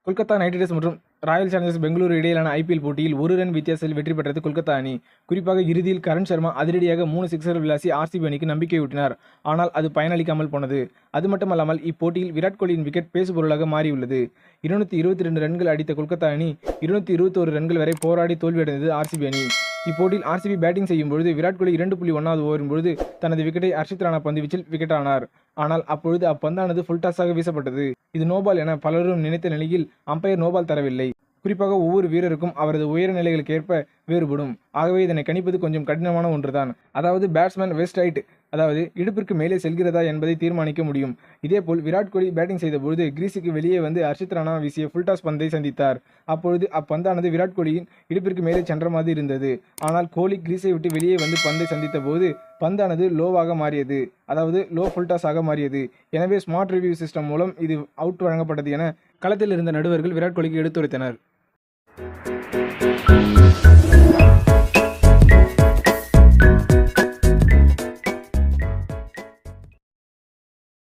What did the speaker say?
Kolkata night Riders மற்றும் Royal Challengers Bengaluru இடையிலான IPL போட்டியில் 1 ரன் வித்தியாசத்தில் வெற்றி பெற்றது கொல்கத்தா அணி. குறிப்பாக இறுதியில் கரண் சர்மா அதிரடியாக 3 சிக்ஸர்கள் விளாசி ஆர்சிபி அணிக்கு நம்பிக்கையூட்டினார். ஆனால் அது பயனளிக்காமல் போனது. அது மட்டுமல்லாமல் இப்போட்டியில் விராட் கோலியின் விக்கெட் பேசுபொருளாக மாறியுள்ளது. 222 ரன்கள் அடித்த கொல்கத்தா அணி 221 ரன்கள் வரை போராடி தோல்வியடைந்தது ஆர்சிபி அணி. இப்போட்டியில் ஆர்சிபி பேட்டிங் செய்யும் பொழுது விராட் கோலி 2.1வது ஓவரின் பொழுது தனது விக்கெட்டை ஹர்ஷித் ராணா பந்துவீச்சில் விக்கெட் ஆனார். ஆனால் அப்பொழுது அப்பந்தானது ஃபுல் டாஸாக வீசப்பட்டது. இது நோபால் என பலரும் நினைத்த நிலையில் அம்பையர் நோபால் தரவில்லை. குறிப்பாக ஒவ்வொரு வீரருக்கும் அவரது உயர நிலைகளுக்கு ஏற்ப வேறுபடும். ஆகவே இதனை கணிப்பது கொஞ்சம் கடினமான ஒன்றுதான். அதாவது பேட்ஸ்மேன் வெஸ்ட் ஹைட், அதாவது இடுப்பிற்கு மேலே செல்கிறதா என்பதை தீர்மானிக்க முடியும். இதேபோல் விராட் கோலி பேட்டிங் செய்தபொழுது கிரீஸுக்கு வெளியே வந்து ஹர்ஷித் ராணா வீசிய ஃபுல் டாஸ் பந்தை சந்தித்தார். அப்பொழுது அப்பந்தானது விராட் கோலியின் இடுப்பிற்கு மேலே சென்ற மாதிரி இருந்தது. ஆனால் கோலி கிரீஸை விட்டு வெளியே வந்து பந்தை சந்தித்த போது பந்தானது லோவாக மாறியது, அதாவது லோ ஃபுல் டாஸ் ஆக மாறியது. எனவே ஸ்மார்ட் ரிவ்யூ சிஸ்டம் மூலம் இது அவுட் வழங்கப்பட்டது என களத்தில் இருந்த நடுவர்கள் விராட் கோலிக்கு எடுத்துரைத்தனர்.